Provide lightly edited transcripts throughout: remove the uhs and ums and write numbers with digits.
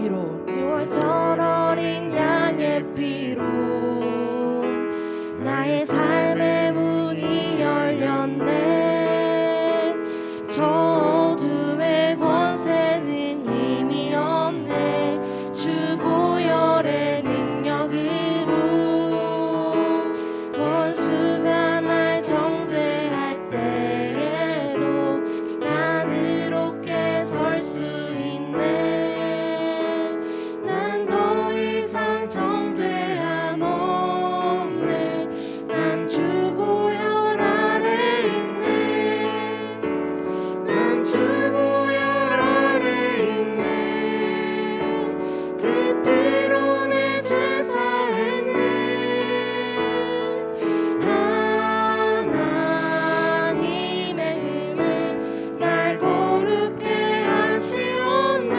피로 6월절 어린 양의 피로 나의 삶의 문이 열렸네. 저 어둠의 권세는 힘이 없네. 주 보혈의 능력으로 원수가 날 정죄할 때에도 난 의롭게 설 수 있네. 난 더 이상 정죄함 없네. 난 주 보혈 아래 있네. 난 주 보혈 아래 있네. 그 피로 내 죄 사했네. 하나님의 은혜 날 거룩게 하시었네.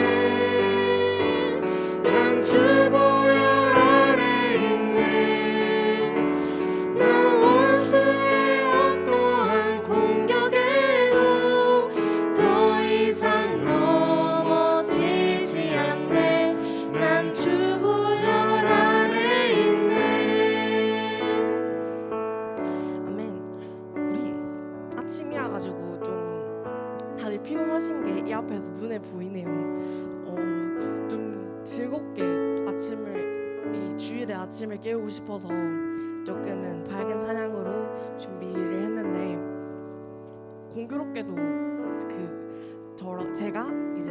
난 주 보혈 아래 있네. 난 원수의 어떠한 공격에도 더 이상 넘어지지 않네. 난 주 보혈 아래 있네. 아멘. 우리 아침이라 가지고 좀 다들 피곤하신 게 이 앞에서 눈에 보이네요. 좀 즐겁게 이 주일의 아침을 깨우고 싶어서 조금은 밝은 찬양으로 준비를 했는데, 공교롭게도 제가 이제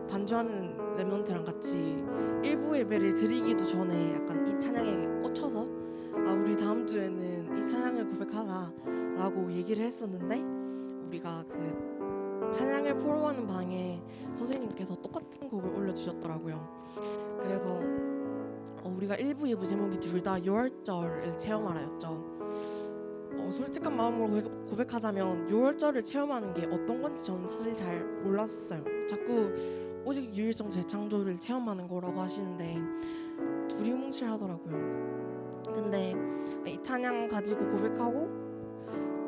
반주하는 랩런트랑 같이 일부 예배를 드리기도 전에 약간 이 찬양에 꽂혀서 우리 다음 주에는 이 찬양을 고백하자라고 얘기를 했었는데, 우리가 그 찬양을 포럼하는 방에 선생님께서 똑같은 곡을 올려주셨더라고요. 그래서 우리가 1부, 2부 제목이 둘 다 6월절을 체험하라였죠. 솔직한 마음으로 고백하자면 6월절을 체험하는 게 어떤 건지 저는 사실 잘 몰랐어요. 자꾸 오직 유일성 재창조를 체험하는 거라고 하시는데 두리뭉실하더라고요. 근데 이 찬양 가지고 고백하고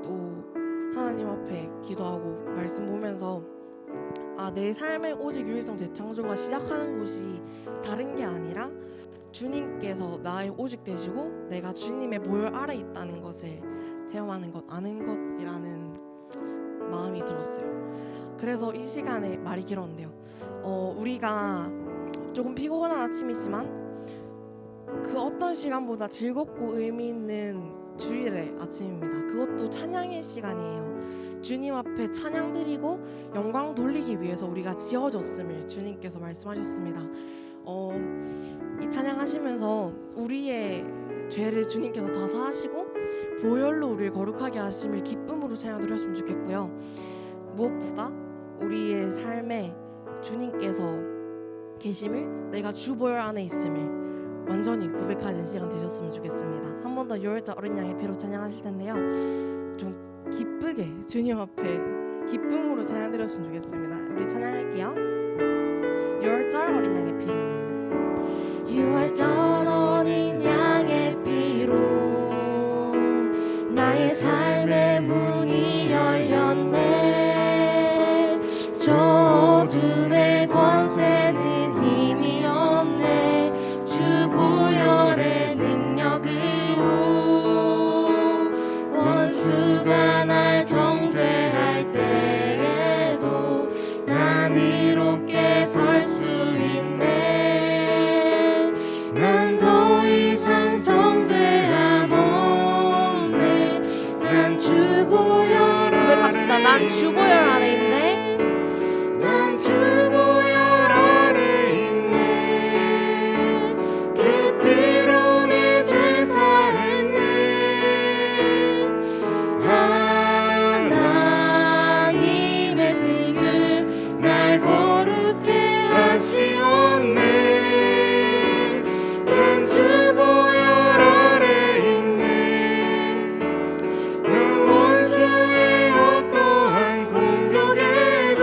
또 하나님 앞에 기도하고 말씀 보면서 내 삶의 오직 유일성 재창조가 시작하는 곳이 다른 게 아니라 주님께서 나의 오직 되시고 내가 주님의 보혈 아래 있다는 것을 체험하는 것, 아는 것이라는 마음이 들었어요. 그래서 이 시간에 말이 길었는데요. 우리가 조금 피곤한 아침이지만 그 어떤 시간보다 즐겁고 의미 있는 주일의 아침입니다. 그것도 찬양의 시간이에요. 주님 앞에 찬양 드리고 영광 돌리기 위해서 우리가 지어졌음을 주님께서 말씀하셨습니다. 이 찬양 하시면서 우리의 죄를 주님께서 다 사하시고 보혈로 우리를 거룩하게 하심을 기쁨으로 찬양 드렸으면 좋겠고요. 무엇보다 우리의 삶에 주님께서 계심을, 내가 주 보혈 안에 있음을 완전히 고백하는 시간 되셨으면 좋겠습니다. 한 번 더 6월절 어린 양의 피로 찬양하실 텐데요. 좀 기쁘게 주님 앞에 기쁨으로 찬양 드렸으면 좋겠습니다. 우리 찬양할게요. 6월절 어린 양의 피로 6월절 어린 양의 피로 나의 삶의 문이 열렸네. 저 어둠의 권세는 힘이 없네. 주 보혈의 능력으로 원수가 날 정죄할 때에도 난 의롭게 설 수 있네. 난 더 이상 정죄함 없네. 난 주 보혈 고백합시다. 난 주 보혈 안에 있네. 난 주 보혈 아래 있네. 그 피로 내 죄 사했네. 하나님의 힘을 날 거룩게 하시었네. 난 주 보혈 아래 있네. 난 원수의 어떠한 공격에도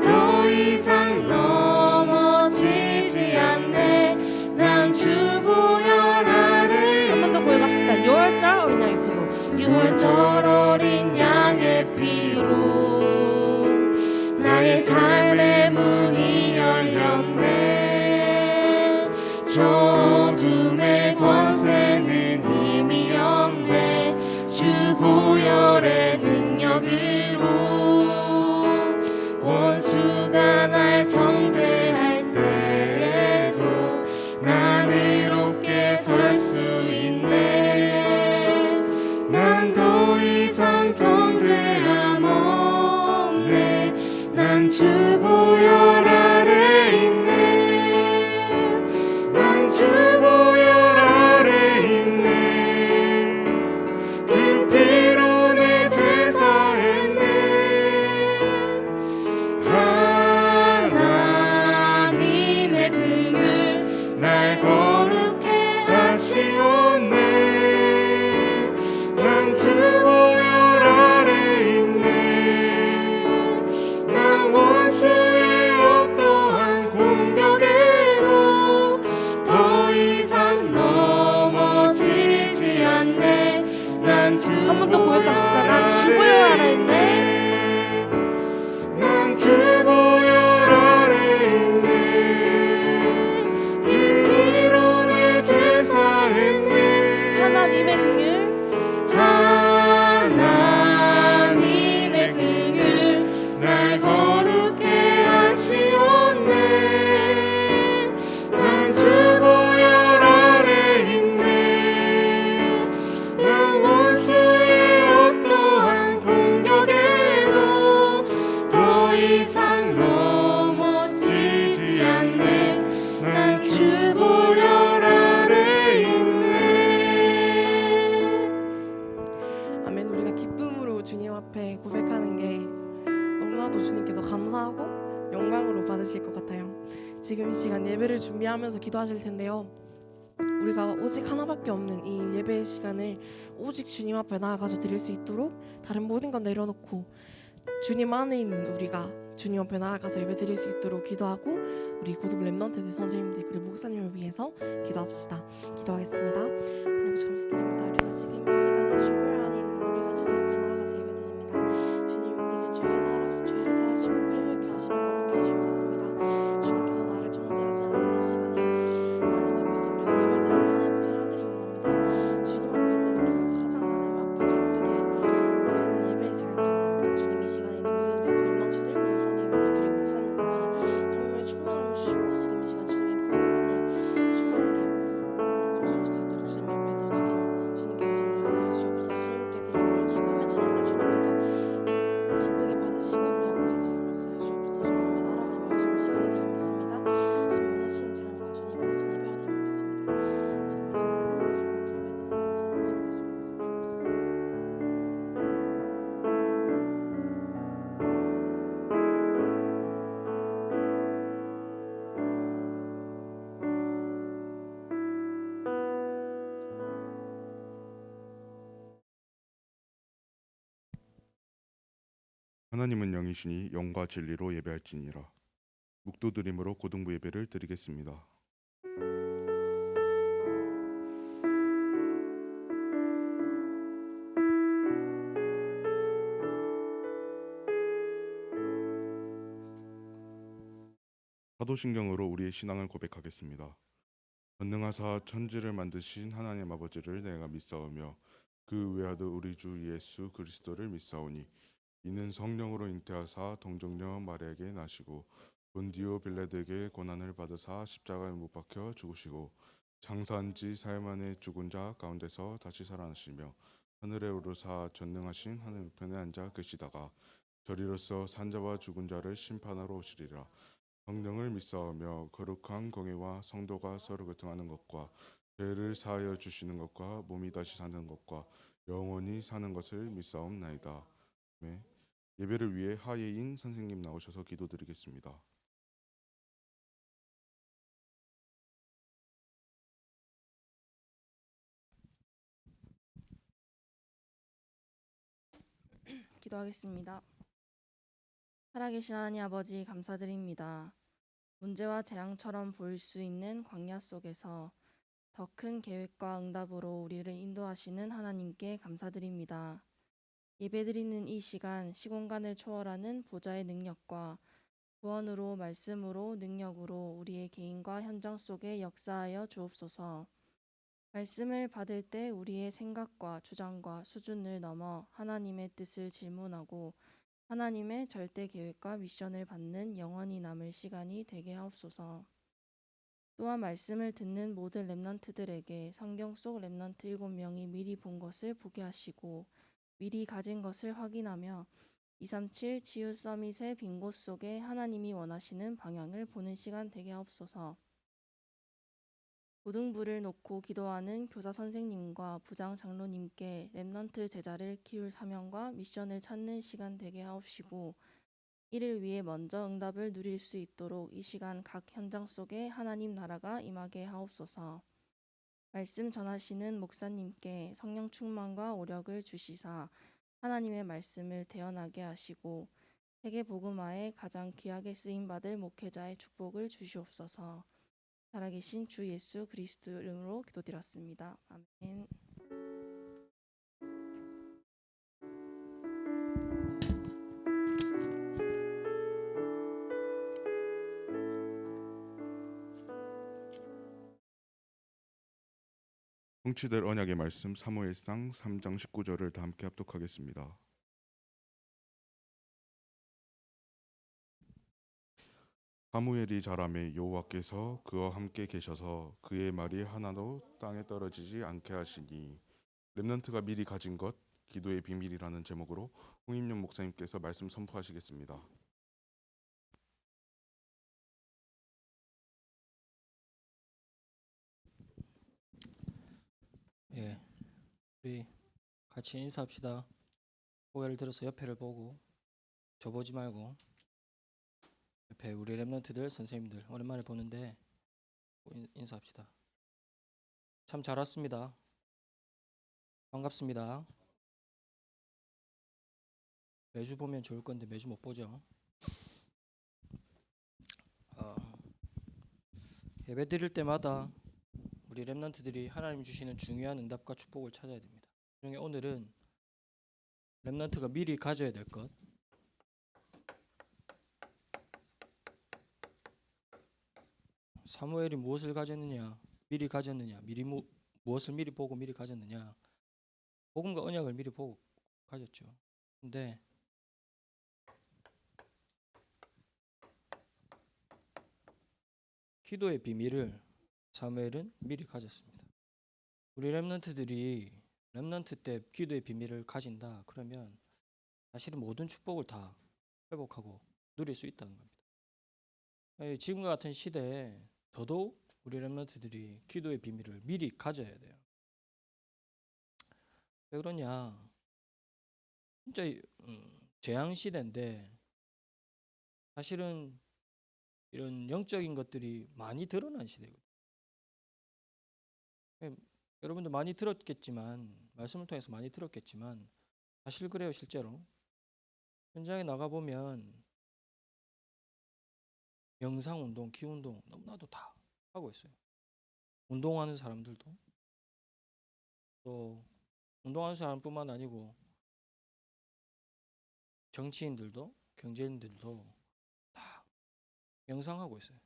더 이상 넘어지지 않네. 난 주 보혈 아래. 한 번 더 고백합시다. 6월절 어린 양의 피로 6월절 어린 양의 피로 나의 삶의 문이 열렸네. 고백하는 게 너무나도 주님께서 감사하고 영광으로 받으실 것 같아요. 지금 이 시간 예배를 준비하면서 기도하실 텐데요. 우리가 오직 하나밖에 없는 이 예배의 시간을 오직 주님 앞에 나아가서 드릴 수 있도록 다른 모든 건 내려놓고 주님 안에 있는 우리가 주님 앞에 나아가서 예배 드릴 수 있도록 기도하고 우리 고급 랩넌트들 선생님들 그리고 목사님을 위해서 기도합시다. 기도하겠습니다. 하나님 아버지 감사드립니다. 우리가 지금 이 시간에 주별 안에 있는 우리가 주님 앞에 나아가서 예배 드립니다. 주님 우리를 죄를 사하시고 기억케 하시며 거룩케 하시고 믿습니다. 주님께서 나를 정죄하지 않은 이 시간에 하나님 앞에서 우리가 예배 드리며 하나님 찬양 드리기 원합니다. 주님 앞에 있는 우리가 가장 하나님 앞에 기쁘게 드리는 예배의 시간이 원합니다. 주님 이 시간에 있는 모든 랩런트들, 권소님들 그리고 목사님까지 성령의 충만함을 주시고 지금 이 시간 주님의 보혈 안에 충만하게 주실 수 있도록 주님 앞에서 지금 주님께서 지금 역사해 주시옵소서. 주님께 드려지는 기쁨의 찬양을 주님께서 기쁘게 받으시고 우리 앞에 지금 역사해 주시옵소서. 주님의 나라가 임하시는 시간이 되어 믿습니다. 주님 원하시는 찬양과 주님 원하시는 예배가 되어 믿습니다. 지금 이 시간 우리 주님께 예배 드리며 하나님은 영이시니 영과 진리로 예배할지니라. 묵도드림으로 고등부 예배를 드리겠습니다. 사도신경으로 우리의 신앙을 고백하겠습니다. 전능하사 천지를 만드신 하나님 아버지를 내가 믿사오며 그 외아들 우리 주 예수 그리스도를 믿사오니 이는 성령으로 잉태하사 동정녀 마리아에게 나시고 본디오 빌라드에게 고난을 받으사 십자가에 못 박혀 죽으시고 장사한 지 사흘 만에 죽은 자 가운데서 다시 살아나시며 하늘에 오르사 전능하신 하늘 우편에 앉아 계시다가 저리로서 산자와 죽은 자를 심판하러 오시리라. 성령을 믿사오며 거룩한 공예와 성도가 서로 교통하는 것과 죄를 사하여 주시는 것과 몸이 다시 사는 것과 영원히 사는 것을 믿사옵나이다. 네. 예배를 위해 하예인 선생님 나오셔서 기도드리겠습니다. 기도하겠습니다. 살아계신 하나님 아버지 감사드립니다. 문제와 재앙처럼 보일 수 있는 광야 속에서 더 큰 계획과 응답으로 우리를 인도하시는 하나님께 감사드립니다. 예배드리는 이 시간 시공간을 초월하는 보좌의 능력과 구원으로 말씀으로 능력으로 우리의 개인과 현장 속에 역사하여 주옵소서. 말씀을 받을 때 우리의 생각과 주장과 수준을 넘어 하나님의 뜻을 질문하고 하나님의 절대 계획과 미션을 받는 영원히 남을 시간이 되게 하옵소서. 또한 말씀을 듣는 모든 랩넌트들에게 성경 속 랩넌트 7명이 미리 본 것을 보게 하시고 미리 가진 것을 확인하며 237 치유 서밋의 빈 곳 속에 하나님이 원하시는 방향을 보는 시간 되게 하옵소서. 고등부를 놓고 기도하는 교사 선생님과 부장 장로님께 랩넌트 제자를 키울 사명과 미션을 찾는 시간 되게 하옵시고 이를 위해 먼저 응답을 누릴 수 있도록 이 시간 각 현장 속에 하나님 나라가 임하게 하옵소서. 말씀 전하시는 목사님께 성령 충만과 오력을 주시사 하나님의 말씀을 대언하게 하시고 세계 복음화에 가장 귀하게 쓰임 받을 목회자의 축복을 주시옵소서. 살아계신 주 예수 그리스도 이름으로 기도드렸습니다. 아멘. 성취될 언약의 말씀 사무엘상 3장 19절을 다 함께 합독하겠습니다. 사무엘이 자라매 여호와께서 그와 함께 계셔서 그의 말이 하나도 땅에 떨어지지 않게 하시니 렘넌트가 미리 가진 것 기도의 비밀이라는 제목으로 홍임용 목사님께서 말씀 선포하시겠습니다. 예, 우리 같이 인사합시다. 고개를 들어서 옆에를 보고 저보지 말고 옆에 우리 랩런트들 선생님들 오랜만에 보는데 인사합시다. 참 잘 왔습니다. 반갑습니다. 매주 보면 좋을 건데 매주 못 보죠. 예배 드릴 때마다 우리 랩런트들이 하나님 주시는 중요한 응답과 축복을 찾아야 됩니다. 그중에 오늘은 랩런트가 미리 가져야 될 것, 사무엘이 무엇을 가졌느냐, 미리 가졌느냐, 무엇을 미리 보고 미리 가졌느냐, 복음과 언약을 미리 보고 가졌죠. 근데 기도의 비밀을 사무엘은 미리 가졌습니다. 우리 렘넌트들이 렘넌트 때 기도의 비밀을 가진다 그러면 사실은 모든 축복을 다 회복하고 누릴 수 있다는 겁니다. 지금과 같은 시대에 더더욱 우리 렘넌트들이 기도의 비밀을 미리 가져야 돼요. 왜 그러냐? 진짜 재앙 시대인데 사실은 이런 영적인 것들이 많이 드러난 시대거든요. 여러분도 많이 들었겠지만 말씀을 통해서 많이 들었겠지만 사실 그래요. 실제로 현장에 나가 보면 명상운동, 기운동 너무나도 다 하고 있어요. 운동하는 사람들도 또 운동하는 사람뿐만 아니고 정치인들도 경제인들도 다 명상하고 있어요.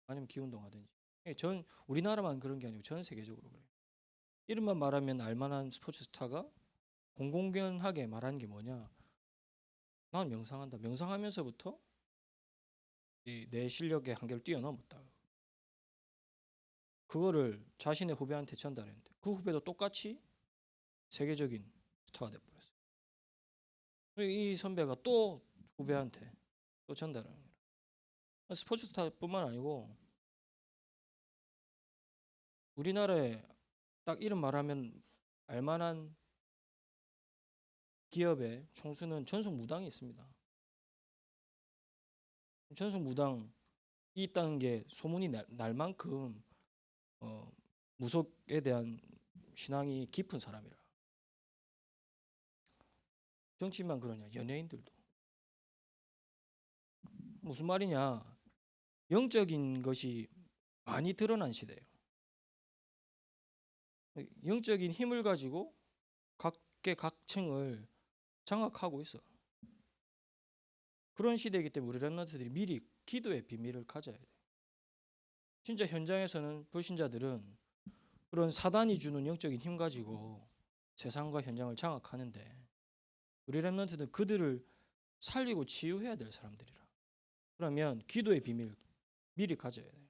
아니면 기운동 하든지. 전 우리나라만 그런 게 아니고 전 세계적으로 그래요. 이름만 말하면 알만한 스포츠 스타가 공공연하게 말하는 게 뭐냐? 난 명상한다. 명상하면서부터 내 실력의 한계를 뛰어넘었다. 그거를 자신의 후배한테 전달했는데 그 후배도 똑같이 세계적인 스타가 돼버렸어요. 이 선배가 또 후배한테 또 전달하는 거예요. 스포츠 스타뿐만 아니고 우리나라에 딱 이름 말하면 알만한 기업의 총수는 전속 무당이 있습니다. 전속 무당이 있다는 게 소문이 날 만큼 무속에 대한 신앙이 깊은 사람이라. 정치인만 그러냐? 연예인들도. 무슨 말이냐? 영적인 것이 많이 드러난 시대예요. 영적인 힘을 가지고 각계각층을 장악하고 있어. 그런 시대이기 때문에 우리 렘넌트들이 미리 기도의 비밀을 가져야 돼요. 진짜 현장에서는 불신자들은 그런 사단이 주는 영적인 힘 가지고 세상과 현장을 장악하는데 우리 렘넌트들은 그들을 살리고 치유해야 될 사람들이라. 그러면 기도의 비밀 미리 가져야 돼요.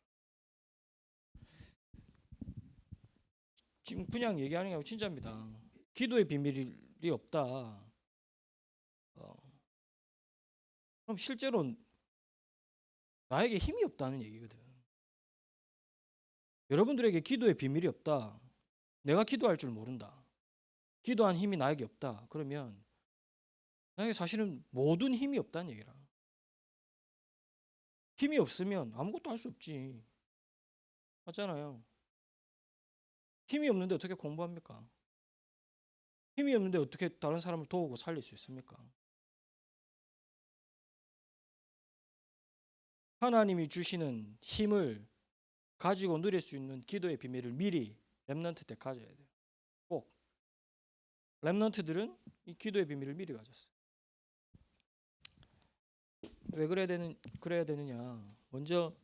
지금 그냥 얘기하는 게 아니고 진짜입니다. 기도의 비밀이 없다. 그럼 실제로 나에게 힘이 없다는 얘기거든. 여러분들에게 기도의 비밀이 없다. 내가 기도할 줄 모른다. 기도한 힘이 나에게 없다. 그러면 나에게 사실은 모든 힘이 없다는 얘기라. 힘이 없으면 아무것도 할 수 없지. 맞잖아요. 힘이 없는데 어떻게 공부합니까? 힘이 없는데 어떻게 다른 사람을 도우고 살릴 수 있습니까? 하나님이 주시는 힘을 가지고 누릴 수 있는 기도의 비밀을 미리 렘넌트 때 가져야 돼요. 꼭. 렘넌트들은 이 기도의 비밀을 미리 가졌어요. 왜 그래야 되느냐? 먼저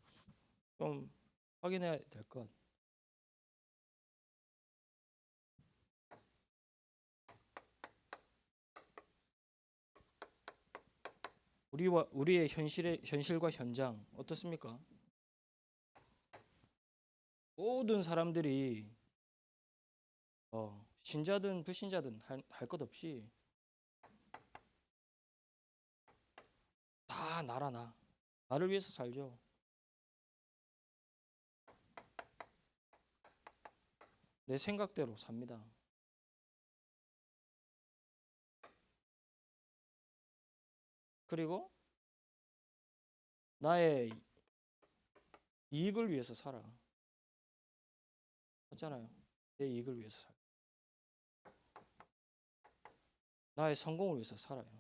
좀 확인해야 될 것. 우리의 현실과 현장 어떻습니까? 모든 사람들이 신자든 불신자든 할 것 없이 다 나를 위해서 살죠. 내 생각대로 삽니다. 그리고 나의 이익을 위해서 살아. 맞잖아요. 내 이익을 위해서 살아. 나의 성공을 위해서 살아요.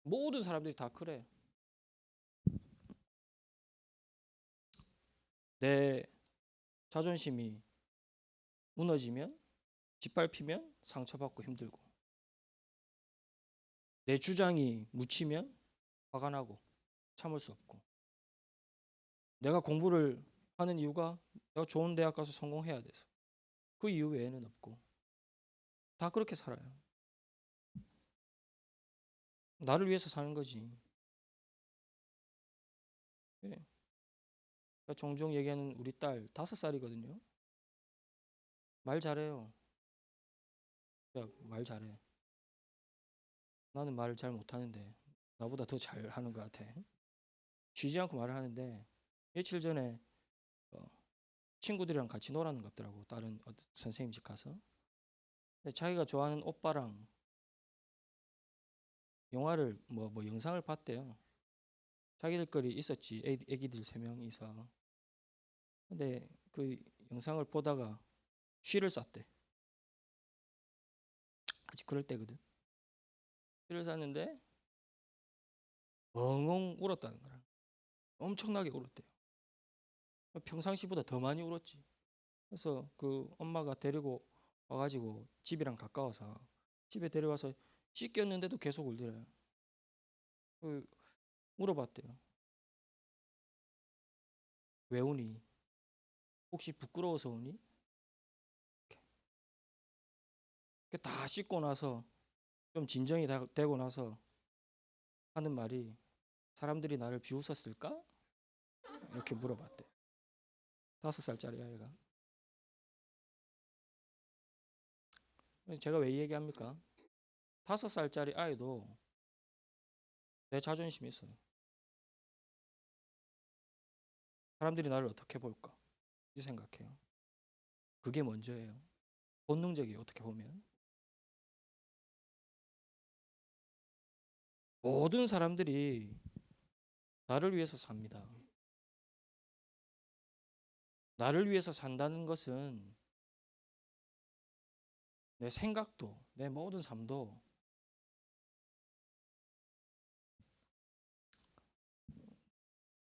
모든 사람들이 다 그래. 내 자존심이 무너지면, 짓밟히면 상처받고 힘들고, 내 주장이 묻히면 화가 나고 참을 수 없고, 내가 공부를 하는 이유가 내가 좋은 대학 가서 성공해야 돼서, 그 이유 외에는 없고, 다 그렇게 살아요. 나를 위해서 사는 거지. 예. 제가 종종 얘기하는 우리 딸 5살이거든요. 말 잘해요. 야, 말 잘해. 나는 말을 잘 못하는데 나보다 더 잘하는 것 같아. 쉬지 않고 말을 하는데 며칠 전에 친구들이랑 같이 놀았는 것 같더라고. 다른 선생님 집 가서. 근데 자기가 좋아하는 오빠랑 영화를 뭐 영상을 봤대요. 자기들끼리 있었지. 애기들 3명이서. 근데 그 영상을 보다가 쉬를 쌌대. 아직 그럴 때거든. 쉬를 쌌는데 엉엉 울었다는 거야. 엄청나게 울었대요. 평상시보다 더 많이 울었지. 그래서 그 엄마가 데리고 와가지고 집이랑 가까워서 집에 데려와서 씻겼는데도 계속 울더래요. 그 물어봤대요. 왜 우니? 혹시 부끄러워서 우니? 이렇게 다 씻고 나서 좀 진정이 되고 나서 하는 말이 사람들이 나를 비웃었을까? 이렇게 물어봤대. 5살짜리 아이가. 제가 왜 이 얘기합니까? 5살짜리 아이도 내 자존심이 있어요. 사람들이 나를 어떻게 볼까? 이 생각해요. 그게 먼저예요. 본능적이에요. 어떻게 보면. 모든 사람들이 나를 위해서 삽니다. 나를 위해서 산다는 것은 내 생각도, 내 모든 삶도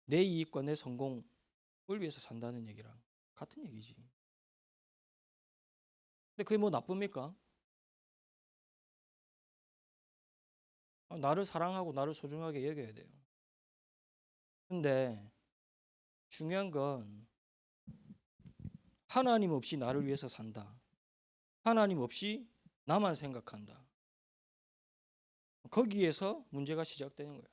내 이익과 내 성공을 위해서 산다는 얘기랑 같은 얘기지. 근데 그게 뭐 나쁩니까? 나를 사랑하고 나를 소중하게 여겨야 돼요. 근데 중요한 건 하나님 없이 나를 위해서 산다. 하나님 없이 나만 생각한다. 거기에서 문제가 시작되는 거예요.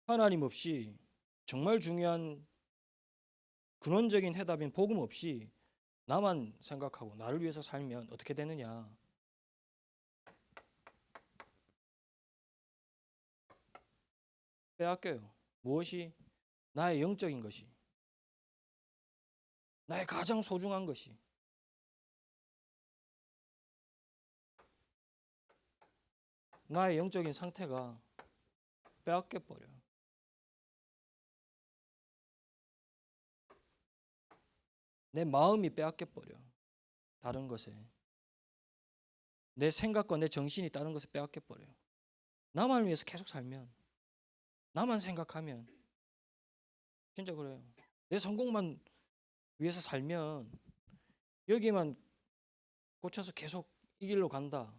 하나님 없이 정말 중요한 근원적인 해답인 복음 없이 나만 생각하고 나를 위해서 살면 어떻게 되느냐? 빼앗겨요. 무엇이? 나의 영적인 것이. 나의 가장 소중한 것이. 나의 영적인 상태가 빼앗겨 버려. 내 마음이 빼앗겨 버려. 다른 것에. 내 생각과 내 정신이 다른 것에 빼앗겨 버려요. 나만 위해서 계속 살면, 나만 생각하면 진짜 그래요. 내 성공만 위해서 살면 여기만 고쳐서 계속 이 길로 간다.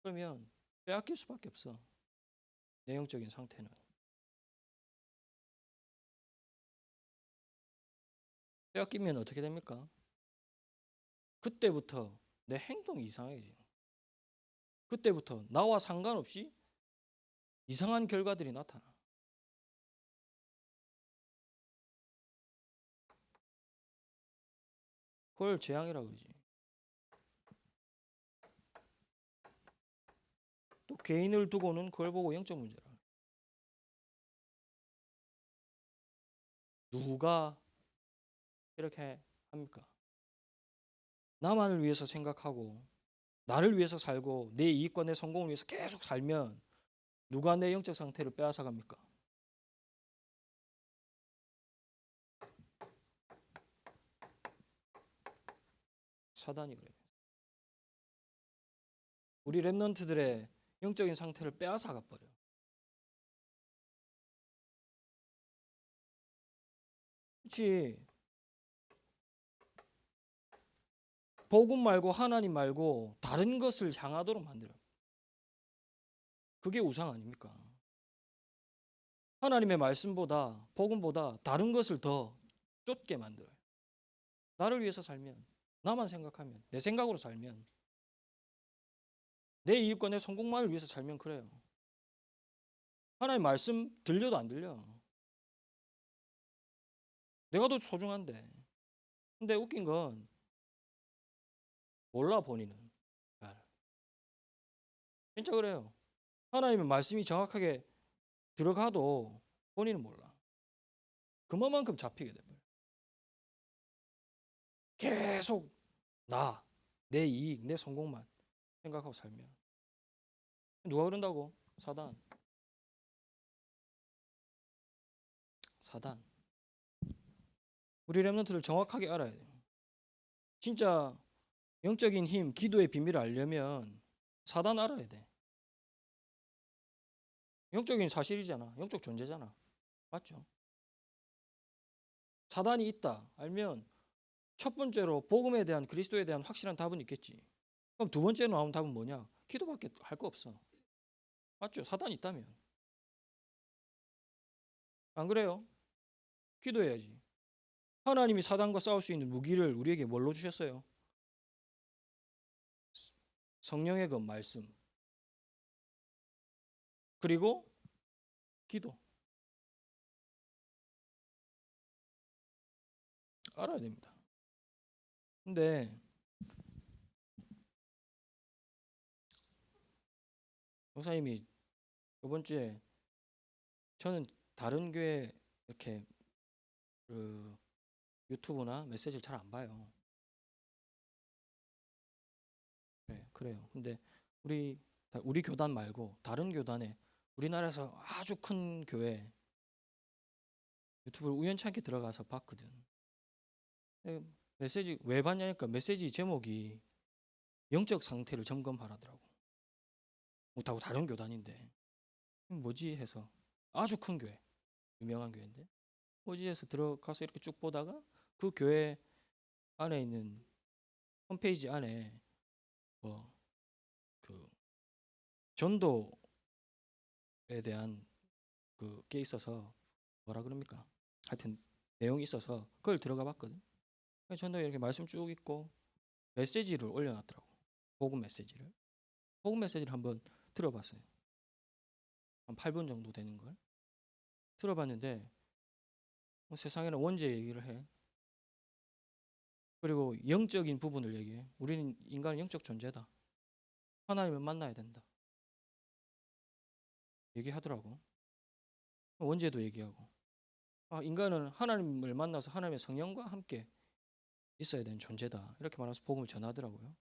그러면 빼앗길 수밖에 없어. 내 영적인 상태는. 빼앗기면 어떻게 됩니까? 그때부터 내 행동이 이상해져. 그때부터 나와 상관없이 이상한 결과들이 나타나. 그걸 재앙이라고 그러지. 또 개인을 두고는 그걸 보고 영적 문제라. 누가 이렇게 합니까? 나만을 위해서 생각하고 나를 위해서 살고 내 이익과 내 성공을 위해서 계속 살면 누가 내 영적 상태를 빼앗아 갑니까? 사단이 그래요. 우리 렘넌트들의 영적인 상태를 빼앗아 가버려. 그렇지. 복음 말고 하나님 말고 다른 것을 향하도록 만들어요. 그게 우상 아닙니까? 하나님의 말씀보다 복음보다 다른 것을 더 쫓게 만들어요. 나를 위해서 살면, 나만 생각하면, 내 생각으로 살면, 내 이익과 내 성공만을 위해서 살면 그래요. 하나님 말씀 들려도 안 들려. 내가 더 소중한데. 근데 웃긴 건 몰라 본인은. 잘. 진짜 그래요. 하나님의 말씀이 정확하게 들어가도 본인은 몰라. 그만큼 잡히게 돼. 계속 나, 내 이익, 내 성공만 생각하고 살면. 누가 그런다고? 사단. 사단. 우리 렘넌트를 정확하게 알아야 돼요. 진짜 영적인 힘, 기도의 비밀을 알려면 사단 알아야 돼. 영적인 사실이잖아. 영적 존재잖아. 맞죠? 사단이 있다 알면 첫 번째로 복음에 대한 그리스도에 대한 확실한 답은 있겠지. 그럼 두 번째로 나온 답은 뭐냐? 기도밖에 할 거 없어. 맞죠? 사단이 있다면. 안 그래요? 기도해야지. 하나님이 사단과 싸울 수 있는 무기를 우리에게 뭘로 주셨어요? 성령의 그 말씀. 그리고 기도. 알아야 됩니다. 근데 목사님이 이번 주에 저는 다른 교회 이렇게 그 유튜브나 메시지를 잘 안 봐요. 그래요. 근데 우리 교단 말고 다른 교단에 우리나라에서 아주 큰 교회 유튜브를 우연찮게 들어가서 봤거든. 메시지 왜 봤냐니까 메시지 제목이 영적 상태를 점검하라더라고. 못하고 다른 교단인데 뭐지 해서 아주 큰 교회, 유명한 교회인데 뭐지 해서 들어가서 이렇게 쭉 보다가 그 교회 안에 있는 홈페이지 안에 그 전도에 대한 그게 있어서 뭐라 그럽니까? 하여튼 내용이 있어서 그걸 들어가 봤거든. 전도에 이렇게 말씀 쭉 있고 메시지를 올려놨더라고. 복음 메시지를. 복음 메시지를 한번 들어봤어요. 한 8분 정도 되는 걸 들어봤는데 세상에는 원죄 얘기를 해. 그리고 영적인 부분을 얘기해. 우리는 인간은 영적 존재다. 하나님을 만나야 된다. 얘기하더라고. 원죄도 얘기하고. 인간은 하나님을 만나서 하나님의 성령과 함께 있어야 되는 존재다. 이렇게 말해서 복음을 전하더라고요.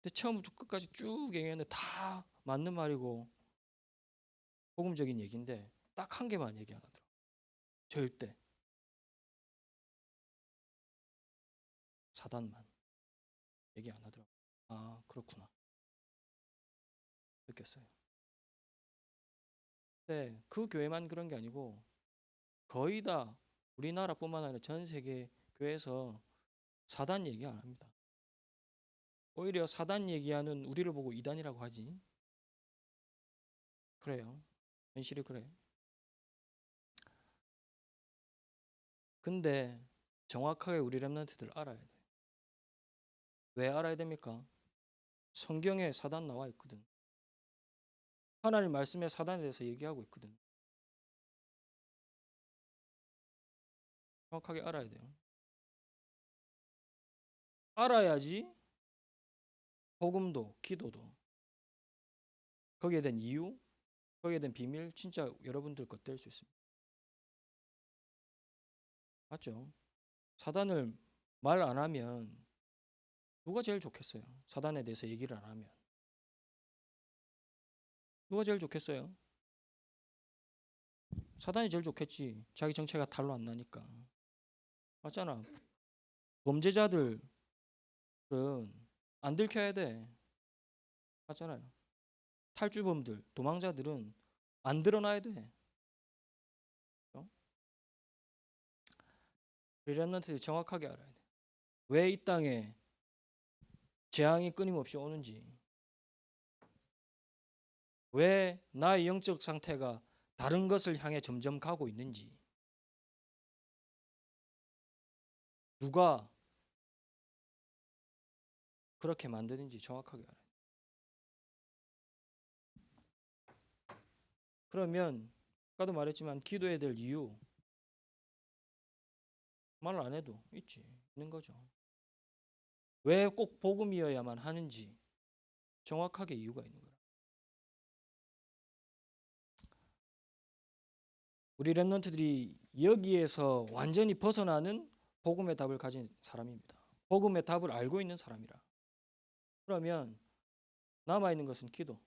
근데 처음부터 끝까지 쭉 얘기했는데 다 맞는 말이고 복음적인 얘기인데 딱 한 개만 얘기 안 하더라고요. 절대. 사단만 얘기 안 하더라고요. 아, 그렇구나. 느꼈어요. 근데 그 교회만 그런 게 아니고 거의 다 우리나라뿐만 아니라 전 세계 교회에서 사단 얘기 안 합니다. 오히려 사단 얘기하는 우리를 보고 이단이라고 하지. 그래요. 현실이 그래. 근데 정확하게 우리 렘넌트들 알아야 돼. 왜 알아야 됩니까? 성경에 사단 나와 있거든. 하나님 말씀에 사단에 대해서 얘기하고 있거든. 정확하게 알아야 돼요. 알아야지 복음도 기도도 거기에 대한 이유, 거기에 대한 비밀 진짜 여러분들 것 될 수 있습니다. 맞죠? 사단을 말 안 하면 누가 제일 좋겠어요? 사단에 대해서 얘기를 안 하면. 누가 제일 좋겠어요? 사단이 제일 좋겠지. 자기 정체가 탈로 안 나니까. 맞잖아. 범죄자들은 안 들켜야 돼. 맞잖아요. 탈주범들, 도망자들은 안 드러나야 돼. 우리 렘넌트들이 정확하게 알아야 돼. 왜 이 땅에 재앙이 끊임없이 오는지, 왜 나의 영적 상태가 다른 것을 향해 점점 가고 있는지, 누가 그렇게 만드는지 정확하게 알아야 돼. 그러면 아까도 말했지만 기도해야 될 이유 말을 안 해도 있는 거죠. 왜 꼭 복음이어야만 하는지 정확하게 이유가 있는 거예요. 우리 렘넌트들이 여기에서 완전히 벗어나는 복음의 답을 가진 사람입니다. 복음의 답을 알고 있는 사람이라. 그러면 남아있는 것은 기도.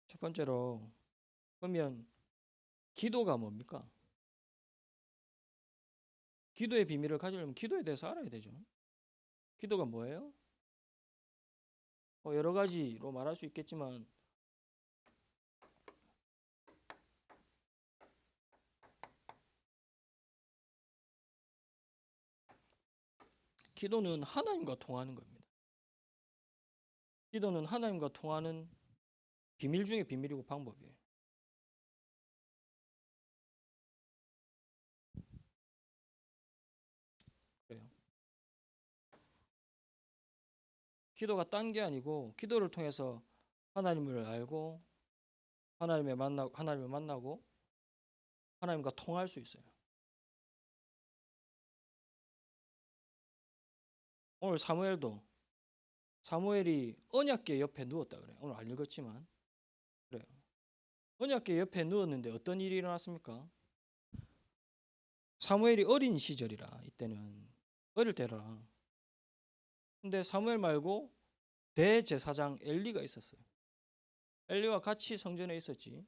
첫 번째로 그러면 기도가 뭡니까? 기도의 비밀을 가지려면 기도에 대해서 알아야 되죠. 기도가 뭐예요? 여러 가지로 말할 수 있겠지만 기도는 하나님과 통하는 겁니다. 기도는 하나님과 통하는 비밀 중에 비밀이고 방법이에요. 그래요. 기도가 딴 게 아니고 기도를 통해서 하나님을 알고 하나님을 만나고 하나님과 통할 수 있어요. 오늘 사무엘이 언약궤 옆에 누웠다 그래요. 오늘 안 읽었지만 그래요. 언약궤 옆에 누웠는데 어떤 일이 일어났습니까? 사무엘이 어린 시절이라 이때는 어릴 때라. 근데 사무엘 말고 대제사장 엘리가 있었어요. 엘리와 같이 성전에 있었지.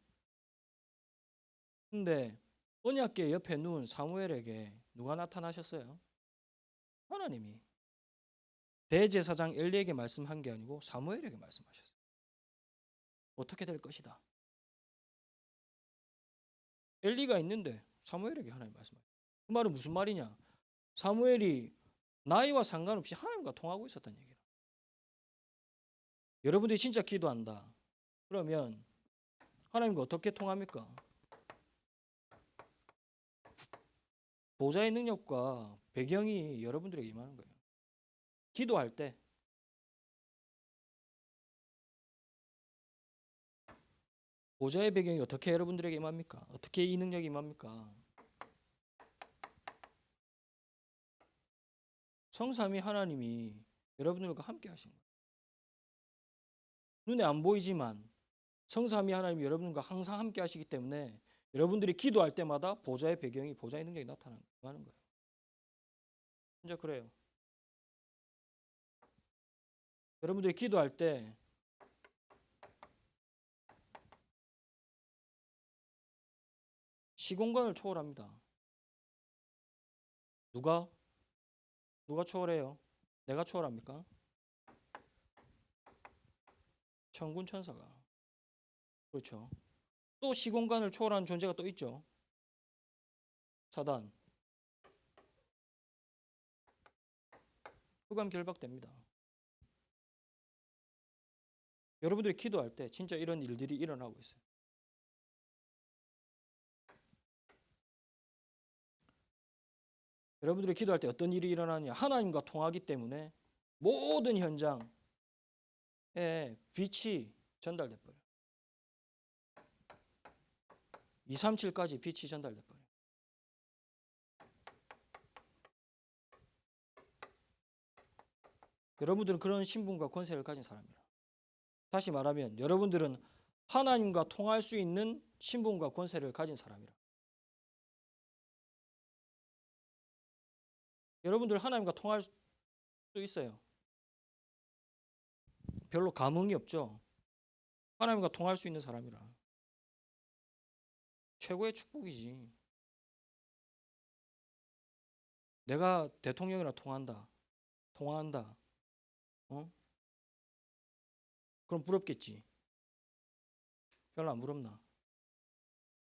근데 언약궤 옆에 누운 사무엘에게 누가 나타나셨어요? 하나님이. 대제사장 엘리에게 말씀한 게 아니고 사무엘에게 말씀하셨어요. 어떻게 될 것이다. 엘리가 있는데 사무엘에게 하나님 말씀하셨어요. 그 말은 무슨 말이냐? 사무엘이 나이와 상관없이 하나님과 통하고 있었다는 얘기예요. 여러분들이 진짜 기도한다. 그러면 하나님과 어떻게 통합니까? 보좌의 능력과 배경이 여러분들에게 임하는 거예요. 기도할 때 보좌의 배경이 어떻게 여러분들에게 임합니까? 어떻게 이 능력이 임합니까? 성삼위 하나님이 여러분들과 함께 하신 거예요. 눈에 안 보이지만 성삼위 하나님이 여러분과 항상 함께 하시기 때문에 여러분들이 기도할 때마다 보좌의 배경이 보좌의 능력이 나타나는 거예요. 진짜 그래요. 여러분들이 기도할 때 시공간을 초월합니다. 누가 초월해요? 내가 초월합니까? 천군 천사가. 그렇죠. 또 시공간을 초월하는 존재가 또 있죠. 사단. 흑암 결박됩니다. 여러분들이 기도할 때 진짜 이런 일들이 일어나고 있어요. 여러분들이 기도할 때 어떤 일이 일어나느냐? 하나님과 통하기 때문에 모든 현장에 빛이 전달돼 버려요. 237까지 빛이 전달돼 버려요. 여러분들은 그런 신분과 권세를 가진 사람이라. 다시 말하면 여러분들은 하나님과 통할 수 있는 신분과 권세를 가진 사람이라. 여러분들 하나님과 통할 수 있어요? 별로 감흥이 없죠. 하나님과 통할 수 있는 사람이라. 최고의 축복이지. 내가 대통령이랑 통화한다. 그럼 부럽겠지. 별로 안 부럽나?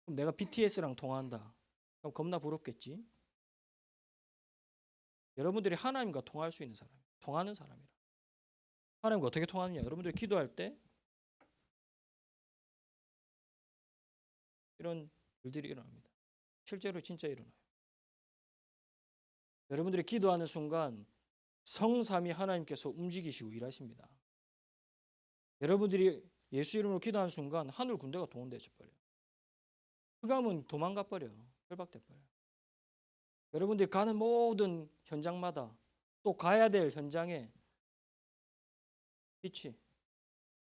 그럼 내가 BTS랑 통화한다. 그럼 겁나 부럽겠지. 여러분들이 하나님과 통할 수 있는 사람, 통하는 사람이라. 하나님과 어떻게 통하느냐? 여러분들이 기도할 때 이런 일들이 일어납니다. 실제로 진짜 일어나요. 여러분들이 기도하는 순간 성삼위 하나님께서 움직이시고 일하십니다. 여러분들이 예수 이름으로 기도하는 순간 하늘 군대가 동원되어 버려요. 흑암은 도망가 버려. 결박돼 버려. 여러분들이 가는 모든 현장마다 또 가야 될 현장에 빛이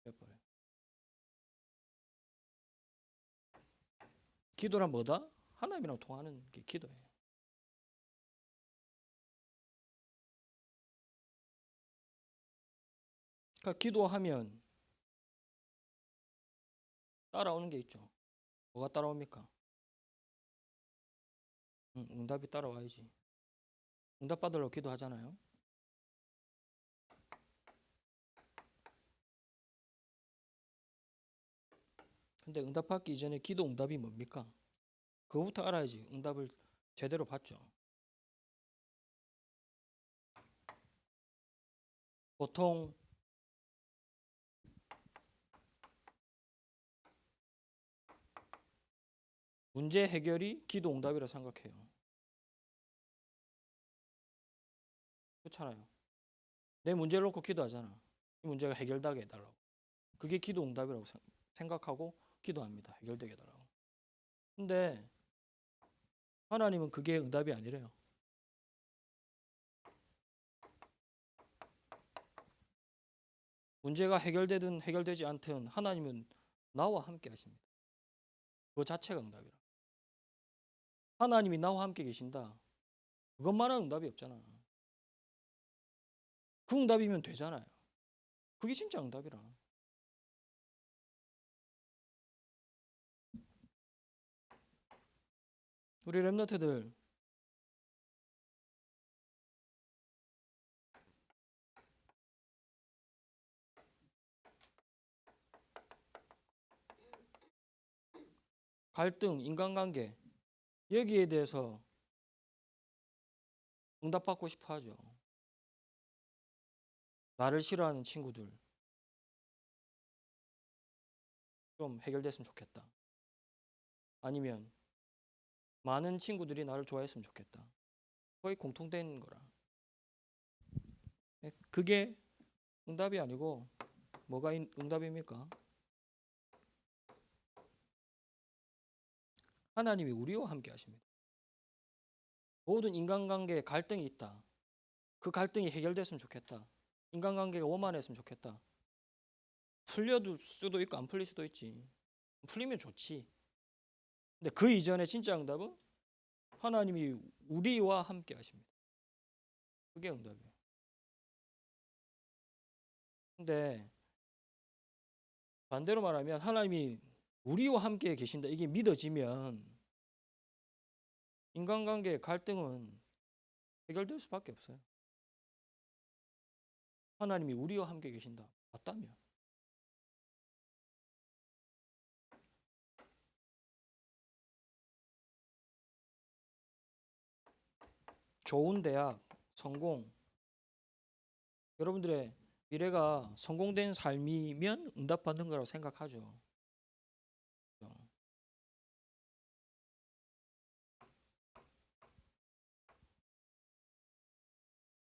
되어버려요. 기도란 뭐다? 하나님이랑 통하는 게 기도예요. 그러니까 기도하면 따라오는 게 있죠. 뭐가 따라옵니까? 응답이 따라와야지. 응답 받으려고 기도하잖아요. 근데 응답 받기 이전에 기도 응답이 뭡니까? 그거부터 알아야지 응답을 제대로 받죠. 보통 문제 해결이 기도 응답이라 생각해요. 그렇잖아요. 내 문제를 놓고 기도하잖아. 이 문제가 해결되게 해달라고. 그게 기도 응답이라고 생각하고 기도합니다. 해결되게 해달라고. 근데 하나님은 그게 응답이 아니래요. 문제가 해결되든 해결되지 않든 하나님은 나와 함께 하십니다. 그 자체가 응답이라. 하나님이 나와 함께 계신다. 그것만은 응답이 없잖아. 그 응답이면 되잖아요. 그게 진짜 응답이라. 우리 랩너트들 갈등, 인간관계 여기에 대해서 응답받고 싶어 하죠. 나를 싫어하는 친구들 좀 해결됐으면 좋겠다. 아니면 많은 친구들이 나를 좋아했으면 좋겠다. 거의 공통된 거라. 그게 응답이 아니고 뭐가 응답입니까? 하나님이 우리와 함께 하십니다. 모든 인간관계에 갈등이 있다. 그 갈등이 해결됐으면 좋겠다. 인간관계가 원만했으면 좋겠다. 풀려둘 수도 있고 안 풀릴 수도 있지. 풀리면 좋지. 근데 그 이전에 진짜 응답은 하나님이 우리와 함께 하십니다. 그게 응답이에요. 근데 반대로 말하면 하나님이 우리와 함께 계신다. 이게 믿어지면 인간관계의 갈등은 해결될 수밖에 없어요. 하나님이 우리와 함께 계신다. 맞다면. 좋은 대학, 성공. 여러분들의 미래가 성공된 삶이면 응답받는 거라고 생각하죠.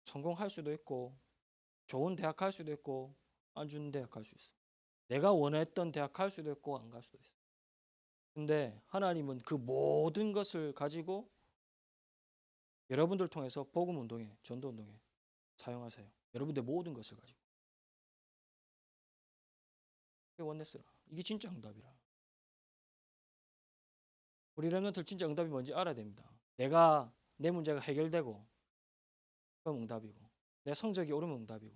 성공할 수도 있고 좋은 대학 갈 수도 있고 안 좋은 대학 갈 수 있어. 내가 원했던 대학 갈 수도 있고 안 갈 수도 있어. 근데 하나님은 그 모든 것을 가지고 여러분들 통해서 복음 운동에, 전도 운동에 사용하세요. 여러분들 모든 것을 가지고. 그게 원네스라. 이게 진짜 응답이라. 우리 렘넌트들 진짜 응답이 뭔지 알아야 됩니다. 내 문제가 해결되고 그럼 응답이고, 내 성적이 오르면 응답이고,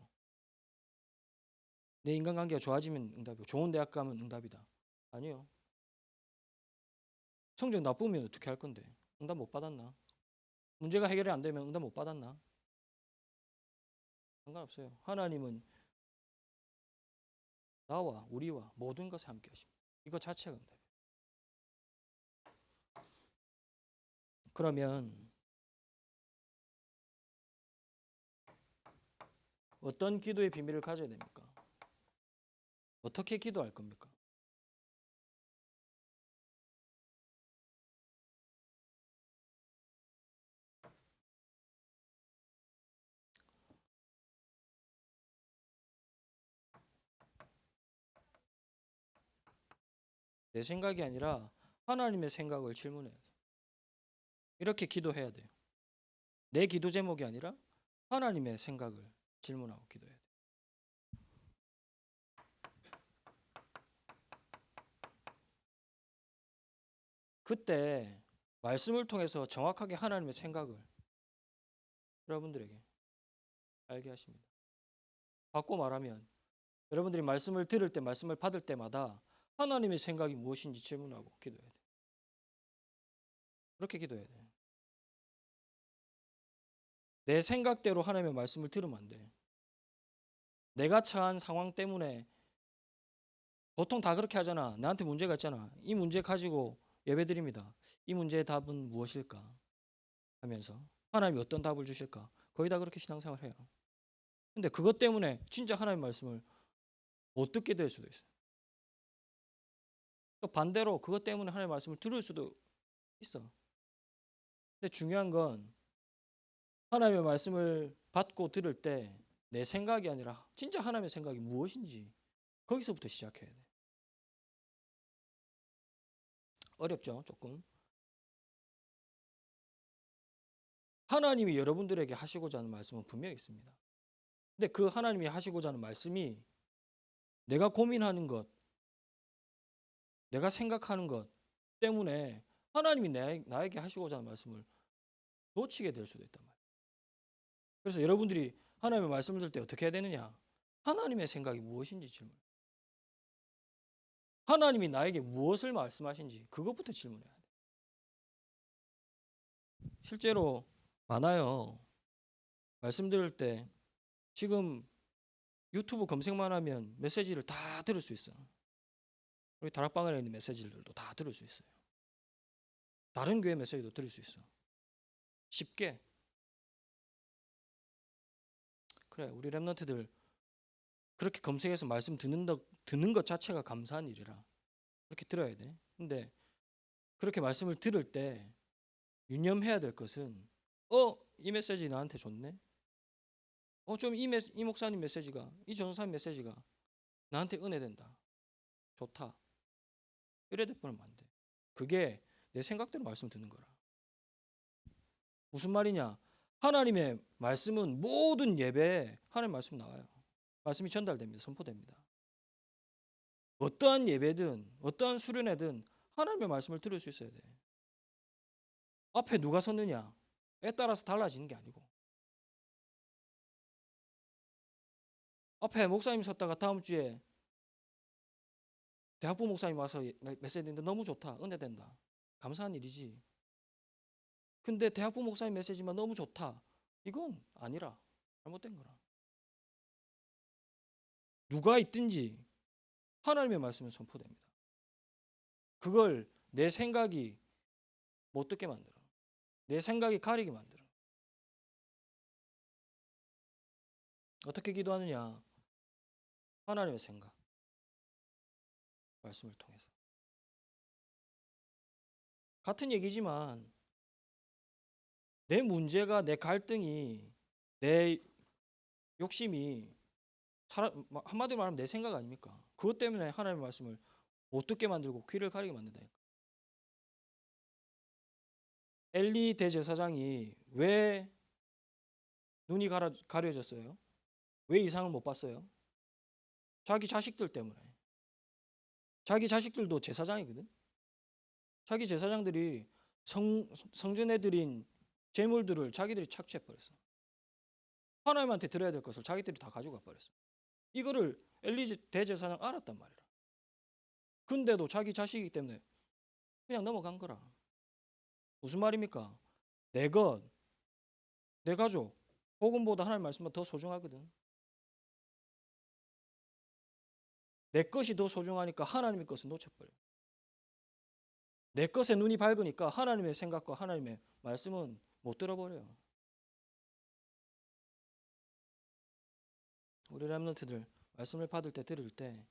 내 인간관계가 좋아지면 응답이고, 좋은 대학 가면 응답이다. 아니요. 성적 나쁘면 어떻게 할 건데? 응답 못 받았나? 문제가 해결이 안 되면 응답 못 받았나? 상관없어요. 하나님은 나와 우리와 모든 것에 함께 하십니다. 이거 자체가 응답이에요. 그러면 어떤 기도의 비밀을 가져야 됩니까? 어떻게 기도할 겁니까? 내 생각이 아니라 하나님의 생각을 질문해야 돼요. 이렇게 기도해야 돼요. 내 기도 제목이 아니라 하나님의 생각을 질문하고 기도해야 돼요. 그때 말씀을 통해서 정확하게 하나님의 생각을 여러분들에게 알게 하십니다. 바꿔 말하면 여러분들이 말씀을 들을 때, 말씀을 받을 때마다 하나님의 생각이 무엇인지 질문하고 기도해야 돼요. 그렇게 기도해야 돼요. 내 생각대로 하나님의 말씀을 들으면 안 돼. 내가 처한 상황 때문에 보통 다 그렇게 하잖아. 나한테 문제가 있잖아. 이 문제 가지고 예배드립니다. 이 문제의 답은 무엇일까? 하면서 하나님이 어떤 답을 주실까? 거의 다 그렇게 신앙생활 해요. 근데 그것 때문에 진짜 하나님의 말씀을 못 듣게 될 수도 있어요. 또 반대로 그것 때문에 하나님의 말씀을 들을 수도 있어. 근데 중요한 건 하나님의 말씀을 받고 들을 때 내 생각이 아니라 진짜 하나님의 생각이 무엇인지 거기서부터 시작해야 돼. 어렵죠, 조금. 하나님이 여러분들에게 하시고자 하는 말씀은 분명히 있습니다. 근데 그 하나님이 하시고자 하는 말씀이 내가 고민하는 것, 내가 생각하는 것 때문에 하나님이 나에게 하시고자 하는 말씀을 놓치게 될 수도 있단 말이에요. 그래서 여러분들이 하나님의 말씀을 들을 때 어떻게 해야 되느냐? 하나님의 생각이 무엇인지 질문. 하나님이 나에게 무엇을 말씀하신지 그것부터 질문해야 돼. 실제로 많아요. 말씀 들을 때 지금 유튜브 검색만 하면 메시지를 다 들을 수 있어. 우리 다락방에 있는 메시지들도 다 들을 수 있어요. 다른 교회 메시지도 들을 수 있어. 쉽게. 그래, 우리 렘넌트들 그렇게 검색해서 말씀 듣는 것 자체가 감사한 일이라 그렇게 들어야 돼. 근데 그렇게 말씀을 들을 때 유념해야 될 것은 이 메시지 나한테 좋네. 좀 이 목사님 메시지가, 이 전사님 메시지가 나한테 은혜된다. 좋다. 이래 돼버리면 안 돼. 그게 내 생각대로 말씀 듣는 거라. 무슨 말이냐? 하나님의 말씀은 모든 예배에 하나님의 말씀 나와요. 말씀이 전달됩니다. 선포됩니다. 어떠한 예배든 어떠한 수련회든 하나님의 말씀을 들을 수 있어야 돼. 앞에 누가 섰느냐에 따라서 달라지는 게 아니고, 앞에 목사님 섰다가 다음 주에 대학부 목사님 와서 메시지 듣는데 너무 좋다, 은혜된다, 감사한 일이지. 근데 대학부 목사님 메시지만 너무 좋다, 이건 아니라 잘못된 거라. 누가 있든지 하나님의 말씀은 선포됩니다. 그걸 내 생각이 못 듣게 만들어. 내 생각이 가리게 만들어. 어떻게 기도하느냐? 하나님의 생각, 말씀을 통해서. 같은 얘기지만 내 문제가, 내 갈등이, 내 욕심이 한마디로 말하면 내 생각 아닙니까? 그것 때문에 하나님의 말씀을 못 듣게 만들고 귀를 가리게 만든다니까. 엘리 대제사장이 왜 눈이 가려졌어요? 왜 이상을 못 봤어요? 자기 자식들 때문에. 자기 자식들도 제사장이거든. 자기 제사장들이 성전에 드린 제물들을 자기들이 착취해 버렸어. 하나님한테 드려야 될 것을 자기들이 다 가져가 버렸어. 이거를 엘리 대제사장 알았단 말이야. 근데도 자기 자식이기 때문에 그냥 넘어간 거라. 무슨 말입니까? 내 것, 내 가족, 복음보다 하나님 말씀보다 더 소중하거든. 내 것이 더 소중하니까 하나님의 것을 놓쳐버려. 내 것에 눈이 밝으니까 하나님의 생각과 하나님의 말씀은 못 들어버려요. 우리 렘넌트들 말씀을 받을 때 들을 때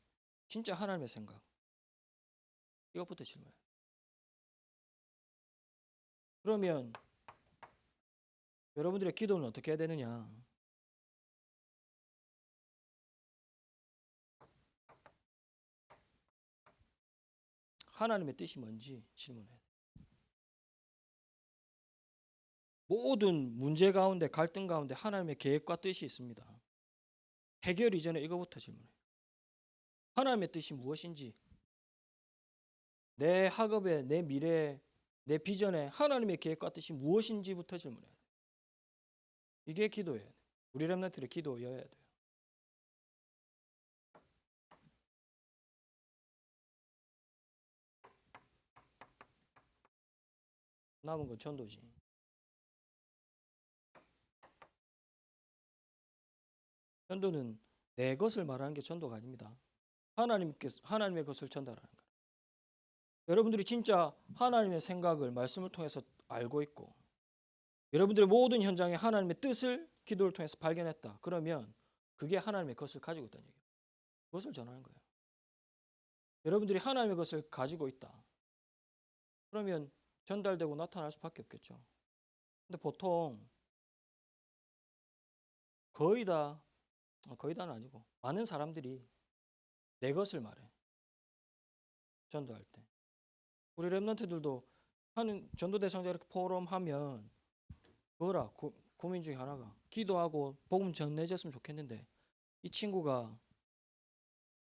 진짜 하나님의 생각 이것부터 질문해요. 그러면 여러분들의 기도는 어떻게 해야 되느냐? 하나님의 뜻이 뭔지 질문해야 돼요. 모든 문제 가운데 갈등 가운데 하나님의 계획과 뜻이 있습니다. 해결 이전에 이거부터 질문해요. 하나님의 뜻이 무엇인지, 내 학업에, 내 미래에, 내 비전에 하나님의 계획과 뜻이 무엇인지부터 질문해야 돼요. 이게 기도예요. 우리 렘넌트의 기도여야 돼요. 남은 건 전도지. 전도는 내 것을 말하는 게 전도가 아닙니다. 하나님의 것을 전달하는 거예요. 여러분들이 진짜 하나님의 생각을 말씀을 통해서 알고 있고 여러분들의 모든 현장에 하나님의 뜻을 기도를 통해서 발견했다. 그러면 그게 하나님의 것을 가지고 있다는 얘기예요. 그것을 전하는 거예요. 여러분들이 하나님의 것을 가지고 있다. 그러면 전달되고 나타날 수밖에 없겠죠. 근데 보통 거의 다는 아니고 많은 사람들이 내 것을 말해. 전도할 때. 우리 렘넌트들도 하는 전도 대상자 이렇게 포럼하면 고민 중에 하나가 기도하고 복음 전해졌으면 좋겠는데 이 친구가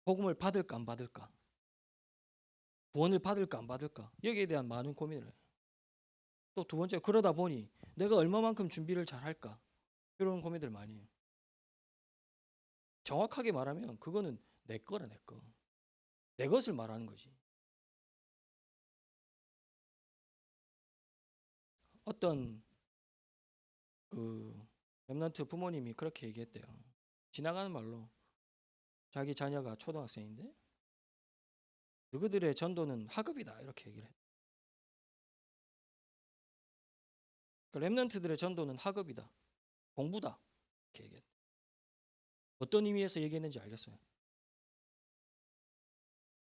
복음을 받을까 안 받을까? 구원을 받을까 안 받을까? 여기에 대한 많은 고민을 해요. 또 두 번째 그러다 보니 내가 얼마만큼 준비를 잘 할까? 이런 고민들 많이 해요. 정확하게 말하면 그거는 내 거라 내 거. 내 것을 말하는 거지. 어떤 그 렘넌트 부모님이 그렇게 얘기했대요. 지나가는 말로 자기 자녀가 초등학생인데 너희들의 전도는 학업이다 이렇게 얘기를 했대요. 렘넌트들의 전도는 학업이다. 공부다. 이렇게 얘기했대요. 어떤 의미에서 얘기했는지 알겠어요?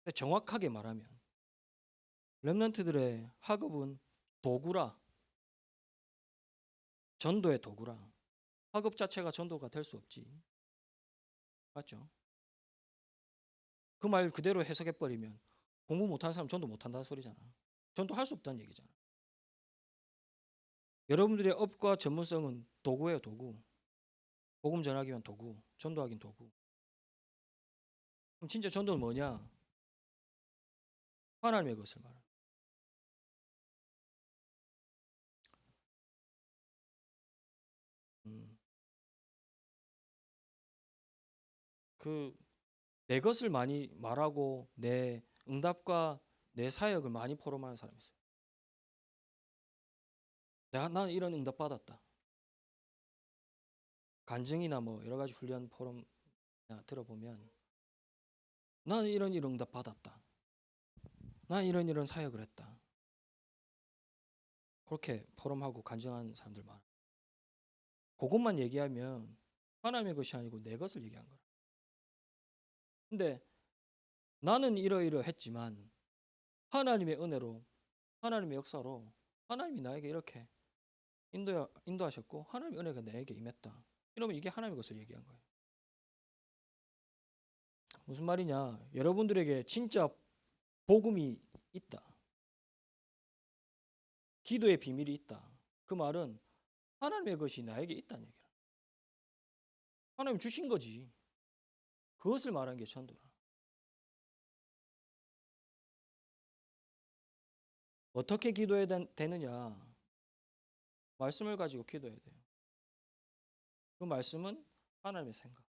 근데 정확하게 말하면 렘넌트들의 학업은 도구라. 전도의 도구라. 학업 자체가 전도가 될 수 없지. 맞죠? 그 말 그대로 해석해버리면 공부 못하는 사람 전도 못한다는 소리잖아. 전도할 수 없다는 얘기잖아. 여러분들의 업과 전문성은 도구예요. 도구. 복음 전하기 위한 도구. 전도하기는 도구. 그럼 진짜 전도는 뭐냐? 하나님의 것을 말하는. 내 것을 많이 말하고 내 응답과 내 사역을 많이 포럼하는 사람이 있어요. 나는 이런 응답 받았다. 간증이나 뭐 여러 가지 훈련 포럼 들어보면 나는 이런 응답 받았다. 나는 이런 사역을 했다. 그렇게 포럼하고 간증하는 사람들 많아. 그것만 얘기하면 하나님의 것이 아니고 내 것을 얘기한 거라. 근데 나는 이러이러했지만 하나님의 은혜로 하나님의 역사로 하나님이 나에게 이렇게 인도하셨고 하나님의 은혜가 나에게 임했다. 이러면 이게 하나님의 것을 얘기한 거예요. 무슨 말이냐? 여러분들에게 진짜 복음이 있다. 기도의 비밀이 있다. 그 말은 하나님의 것이 나에게 있다는 얘기야. 하나님 주신 거지. 그것을 말하는 게 전도라. 어떻게 기도해야 되느냐? 말씀을 가지고 기도해야 돼요. 그 말씀은 하나님의 생각.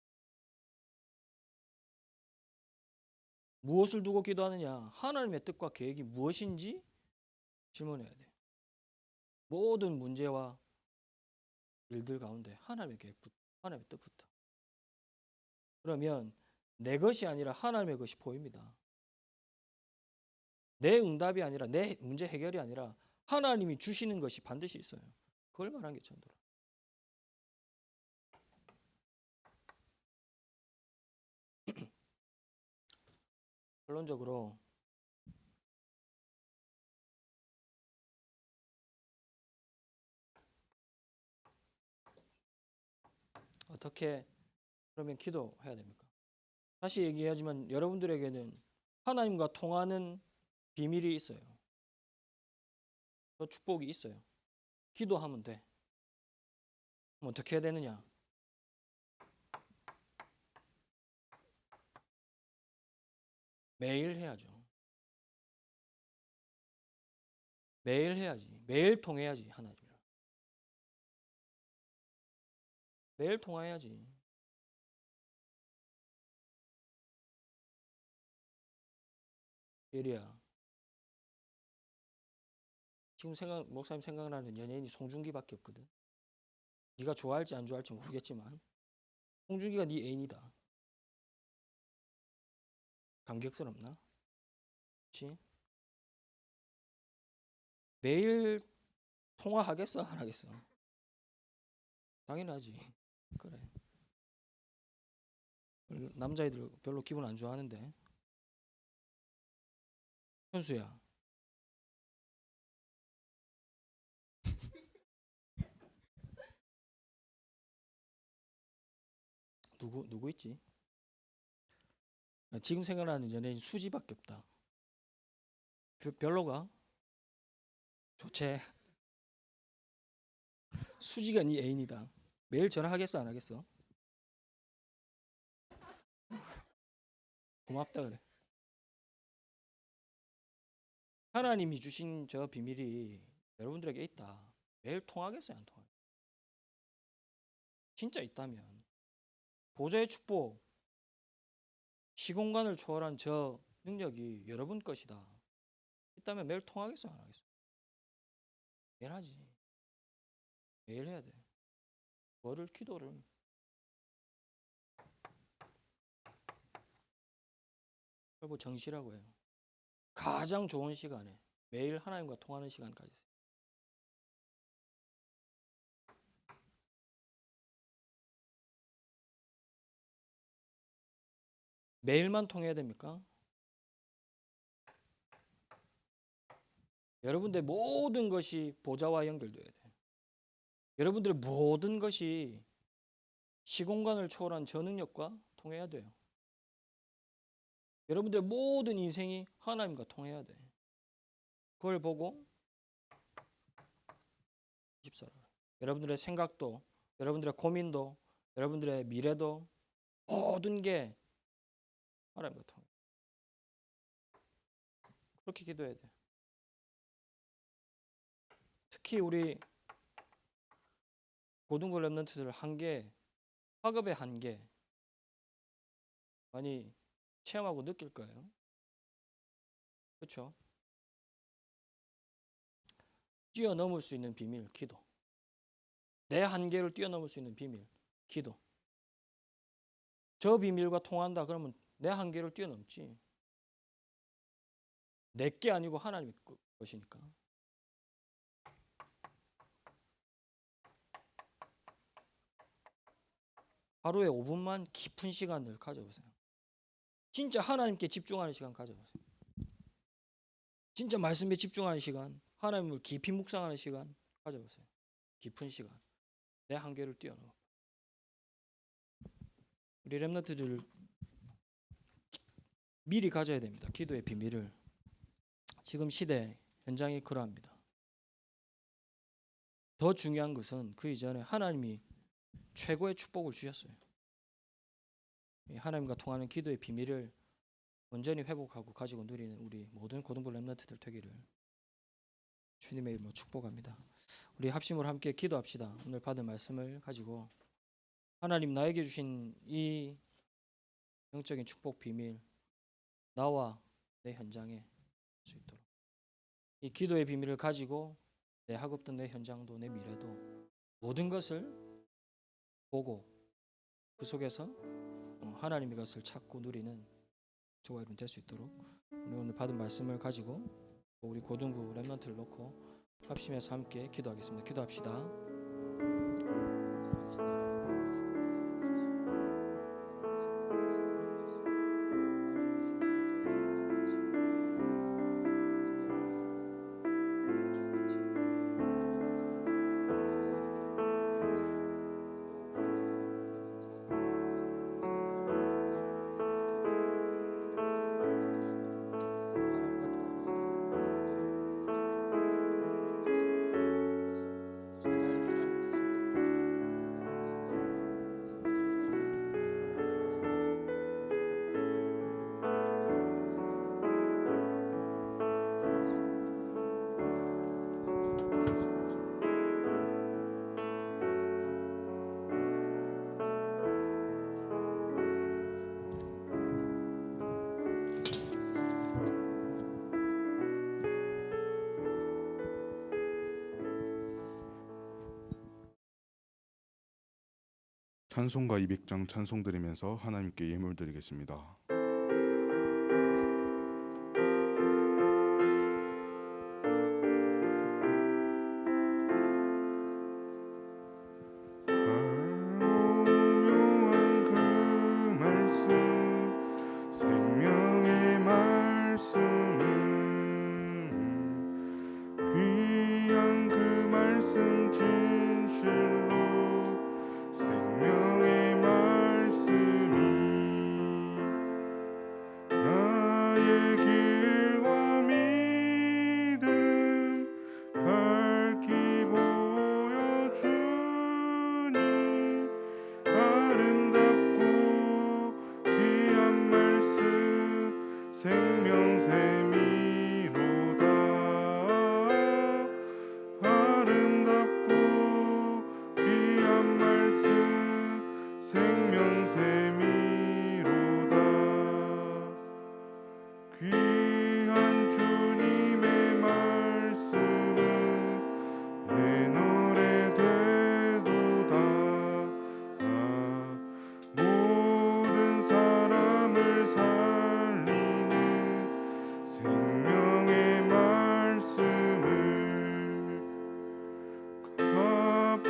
무엇을 두고 기도하느냐? 하나님의 뜻과 계획이 무엇인지 질문해야 돼요. 모든 문제와 일들 가운데 하나님의 계획부터, 하나님의 뜻부터. 그러면 내 것이 아니라 하나님의 것이 보입니다. 내 응답이 아니라, 내 문제 해결이 아니라 하나님이 주시는 것이 반드시 있어요. 그걸 말하는 게 전도라. 결론적으로 어떻게 그러면 기도해야 됩니까? 다시 얘기하지만 여러분들에게는 하나님과 통하는 비밀이 있어요. 또 축복이 있어요. 기도하면 돼. 그럼 어떻게 해야 되느냐? 매일 해야죠. 매일 해야지. 매일 통해야지 하나님이랑. 매일 통화해야지. 예리야. 지금 목사님 생각나는 연예인이 송중기밖에 없거든. 네가 좋아할지 안 좋아할지 모르겠지만 송중기가 네 애인이다. 감격스럽나? 그렇지? 매일 통화하겠어? 안 하겠어? 당연하지. 그래. 남자애들 별로 기분 안 좋아하는데. 현수야. 누구 있지? 지금 생각나는 연예인 수지밖에 없다. 별로가? 좋지. 수지가 네 애인이다. 매일 전화하겠어 안 하겠어? 고맙다 그래. 하나님이 주신 저 비밀이 여러분들에게 있다. 매일 통하겠어요 안 통하겠어요? 진짜 있다면 보좌의 축복, 시공간을 초월한 저 능력이 여러분 것이다. 있다면 매일 통하겠어요 안 하겠어요? 매일 하지. 매일 해야 돼. 뭐를? 기도를. 여러분 정시라고 해요. 가장 좋은 시간에 매일 하나님과 통하는 시간 가지세요. 매일만 통해야 됩니까? 여러분들의 모든 것이 보좌와 연결돼야 돼요. 여러분들의 모든 것이 시공간을 초월한 저 능력과 통해야 돼요. 여러분들의 모든 인생이 하나님과 통해야 돼. 그걸 보고 24라. 여러분들의 생각도, 여러분들의 고민도, 여러분들의 미래도 모든 게 하나님과 통해. 그렇게 기도해야 돼. 특히 우리 고등부 랩런트들 한계, 학업의 한계 많이 체험하고 느낄 거예요. 그렇죠? 뛰어넘을 수 있는 비밀, 기도. 내 한계를 뛰어넘을 수 있는 비밀, 기도. 저 비밀과 통한다 그러면 내 한계를 뛰어넘지. 내 게 아니고 하나님의 것이니까. 하루에 5분만 깊은 시간을 가져보세요. 진짜 하나님께 집중하는 시간 가져보세요. 진짜 말씀에 집중하는 시간, 하나님을 깊이 묵상하는 시간 가져보세요. 깊은 시간. 내 한계를 뛰어넘어. 우리 렘넌트들 미리 가져야 됩니다. 기도의 비밀을. 지금 시대 현장이 그러합니다. 더 중요한 것은 그 이전에 하나님이 최고의 축복을 주셨어요. 하나님과 통하는 기도의 비밀을 온전히 회복하고 가지고 누리는 우리 모든 고등부 렘넌트들 되기를 주님의 이름으로 축복합니다. 우리 합심으로 함께 기도합시다. 오늘 받은 말씀을 가지고 하나님 나에게 주신 이 영적인 축복 비밀 나와 내 현장에 할 수 있도록 이 기도의 비밀을 가지고 내 학업도 내 현장도 내 미래도 모든 것을 보고 그 속에서 하나님의 것을 찾고 누리는 저와 여러분 될 수 있도록 우리 오늘 받은 말씀을 가지고 우리 고등부 렘넌트를 놓고 합심해서 함께 기도하겠습니다. 기도합시다. 찬송가 200장 찬송 드리면서 하나님께 예물 드리겠습니다. 오묘한 그 말씀 생명의 말씀은 귀한 그 말씀 진실로 생명의 말씀이 나의 길과 믿음 밝히 보여주니 아름답고 귀한 말씀 생명샘이로다. 아름답고 귀한 말씀 생명샘이로다. 귀한 주님의 말씀은 내 노래 되도다. 모든 사람을 살리는 생명의 말씀을 값도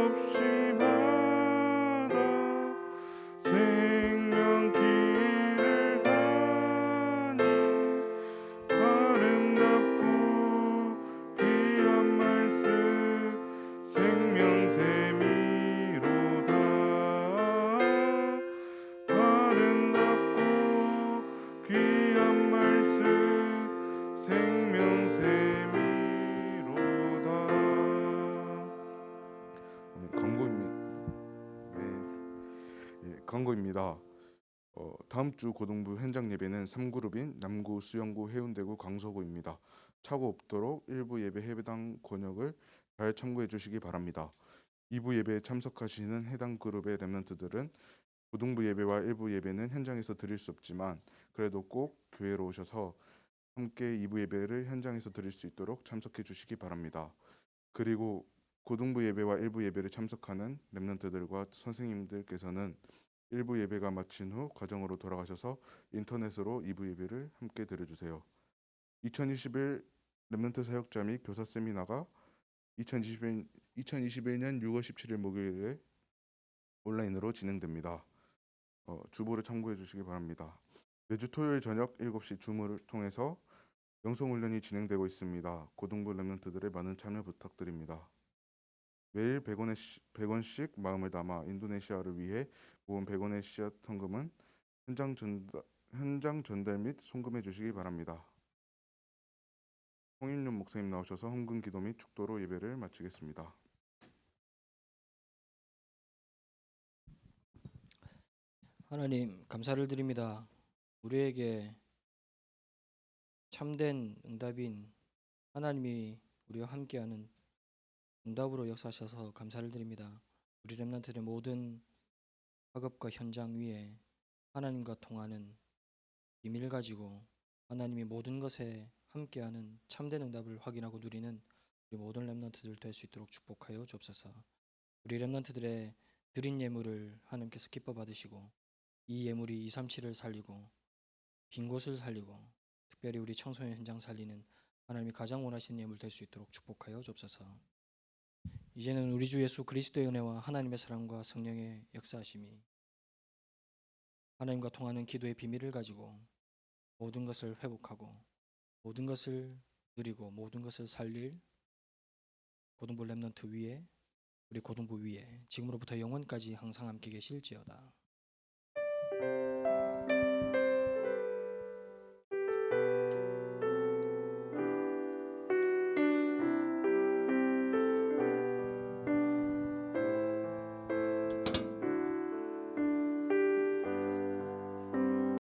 없이 받아 생명길을 가니 아름답고 귀한 말씀 생명샘이로다. 아름답고 귀한 말씀 생명샘이로다. 광고입니다. 다음 주 고등부 현장 예배는 3그룹인 남구, 수영구, 해운대구, 강서구입니다. 착오 없도록 1부 예배 해당 권역을 잘 참고해 주시기 바랍니다. 2부 예배에 참석하시는 해당 그룹의 렘넌트들은 고등부 예배와 1부 예배는 현장에서 드릴 수 없지만 그래도 꼭 교회로 오셔서 함께 2부 예배를 현장에서 드릴 수 있도록 참석해 주시기 바랍니다. 그리고 고등부 예배와 1부 예배를 참석하는 렘넌트들과 선생님들께서는 1부 예배가 마친 후 가정으로 돌아가셔서 인터넷으로 2부 예배를 함께 드려주세요. 2021 렘넌트 사역자 및 교사 세미나가 2021년 6월 17일 목요일에 온라인으로 진행됩니다. 주보를 참고해 주시기 바랍니다. 매주 토요일 저녁 7시 줌을 통해서 영성훈련이 진행되고 있습니다. 고등부 렘넌트들의 많은 참여 부탁드립니다. 매일 100원씩 마음을 담아 인도네시아를 위해 모은 100원의 씨앗 헌금은 현장 전달 및 송금해 주시기 바랍니다. 홍인륜 목사님 나오셔서 헌금 기도 및 축도로 예배를 마치겠습니다. 하나님 감사를 드립니다. 우리에게 참된 응답인 하나님이 우리와 함께하는 응답으로 역사하셔서 감사를 드립니다. 우리 렘넌트들의 모든 학업과 현장 위에 하나님과 통하는 비밀을 가지고 하나님이 모든 것에 함께하는 참된 응답을 확인하고 누리는 우리 모든 렘넌트들 될 수 있도록 축복하여 주옵소서. 우리 렘넌트들의 드린 예물을 하나님께서 기뻐 받으시고 이 예물이 237을 살리고 빈 곳을 살리고 특별히 우리 청소년 현장 살리는 하나님이 가장 원하시는 예물 될 수 있도록 축복하여 주옵소서. 이제는 우리 주 예수 그리스도의 은혜와 하나님의 사랑과 성령의 역사하심이 하나님과 통하는 기도의 비밀을 가지고 모든 것을 회복하고 모든 것을 누리고 모든 것을 살릴 고등부 렘넌트 위에 우리 고등부 위에 지금으로부터 영원까지 항상 함께 계실지어다.